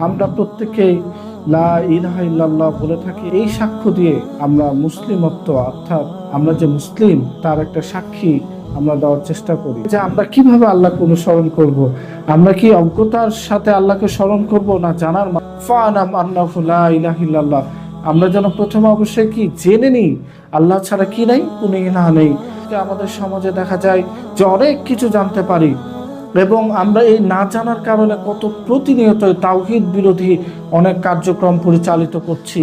আমরা প্রত্যেকেই লা ইলাহা ইল্লাল্লাহ বলে থাকি। এই সাক্ষ্য দিয়ে আমরা মুসলিমত্ব অর্থাৎ আমরা যে মুসলিম তার একটা সাক্ষী আমরা দেওয়ার চেষ্টা করি যে আমরা কিভাবে আল্লাহকে অনুসরণ করব। আমরা কি অজ্ঞতার সাথে আল্লাহকে স্মরণ করব না জানার ফানাম আন্নাহু লা ইলাহা ইল্লাল্লাহ। আমরা যেন প্রথমে অবশ্যই কি জেনে নিই আল্লাহ ছাড়া কি নাই, কোনো ইলাহ নেই। আমাদের সমাজে দেখা যায় যে অনেক কিছু জানতে পারি এবং আমরা এই না জানার কারণে কত প্রতিনিয়ত তাওহীদ বিরোধী অনেক কার্যক্রম পরিচালিত করছি।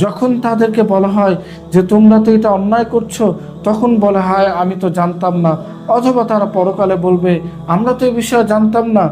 যখন তাদেরকে বলা হয় যে তোমরা তো এটা অন্যায় করছো, তখন বলা হয় আমি তো জানতাম না, অথবা তারা পরকালে বলবে আমরা তো এই বিষয়ে জানতাম না।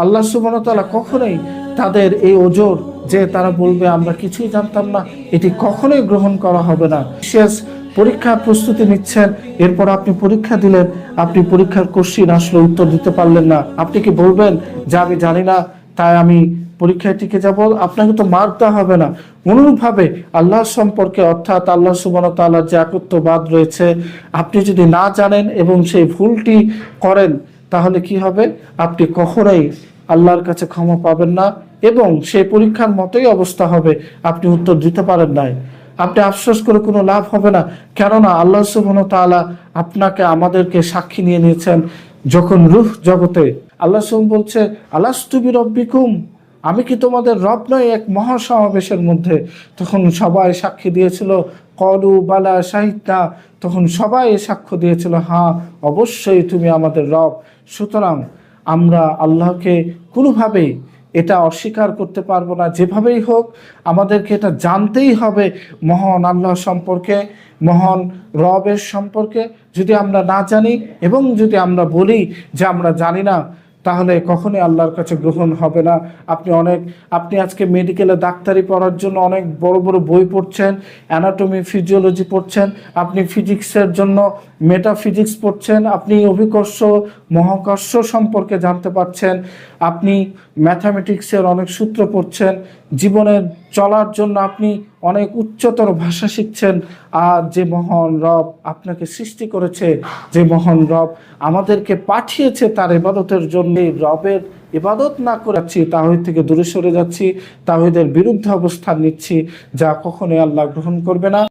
আল্লাহ সুবহানাহু ওয়া তাআলা কখনোই তাদের এই ওজর যে তারা বলবে আমরা কিছুই জানতাম না, এটি কখনোই গ্রহণ করা হবে না। শেষ পরীক্ষার প্রস্তুতি নিচ্ছেন, এরপর আপনি পরীক্ষা দিলেন, আপনি পরীক্ষার কোশ্চিন আসলে উত্তর দিতে পারলেন না, আপনি কি বলবেন যে আমি জানি না তাই আমি পরীক্ষায় টিকে যাব? আপনাকে তো মার্ক দেওয়া হবে না। অনুরূপভাবে আল্লাহ সম্পর্কে অর্থাৎ আল্লাহ সুবহানাহু ওয়া তাআলার যে একত্ববাদ রয়েছে, আপনি যদি না জানেন এবং সেই ভুলটি করেন তাহলে কি হবে? আপনি কখনোই আল্লাহর কাছে ক্ষমা পাবেন না এবং সেই পরীক্ষার মতোই অবস্থা হবে, আপনি উত্তর দিতে পারেন নাই। আপনি আফসোস করে কোনো লাভ হবে না, কেননা আল্লাহ সুবহানাহু ওয়া তাআলা আপনাকে আমাদেরকে সাক্ষী নিয়ে নিয়েছেন। যখন রূহ জগতে আল্লাহ সুবহানাহু বলছে আলাস্তু বিরব্বিকুম, আমি কি তোমাদের রব নই, এক মহাসমাবেশের মধ্যে তখন সবাই সাক্ষী দিয়েছিল কলু বালা শাহিদনা, তখন সবাই সাক্ষ্য দিয়েছিল হ্যাঁ অবশ্যই তুমি আমাদের রব। সুতরাং আমরা আল্লাহকে কোনোভাবেই এটা অস্বীকার করতে পারবো না। যেভাবেই হোক আমাদেরকে এটা জানতেই হবে মহান আল্লাহ সম্পর্কে, মহান রবের সম্পর্কে। যদি আমরা না জানি এবং যদি আমরা বলি যে আমরা জানি না, তাহলে কখনোই আল্লাহর কাছে গ্রহণ হবে না। আপনি আজকে মেডিকেলে ডাক্তারি পড়ার জন্য অনেক বড় বড় বই পড়ছেন, অ্যানাটমি ফিজিওলজি পড়ছেন, আপনি ফিজিক্সের জন্য মেটাফিজিক্স পড়ছেন, আপনি অভিকর্ষ মহাকর্ষ সম্পর্কে জানতে পারছেন, আপনি ম্যাথামেটিক্সের অনেক সূত্র পড়ছেন, জীবনের চলার জন্য আপনি অনেক উচ্চতর ভাষা শিখছেন। আর যে মহান রব আপনাকে সৃষ্টি করেছে, যে মহান রব আমাদেরকে পাঠিয়েছে তার ইবাদতের জন্য, রবের ইবাদত না করাচ্ছি, তাওহীদ থেকে দূরে সরে যাচ্ছি, তাওহীদের বিরুদ্ধে অবস্থান নিচ্ছি, যা কখনোই আল্লাহ গ্রহণ করবে না।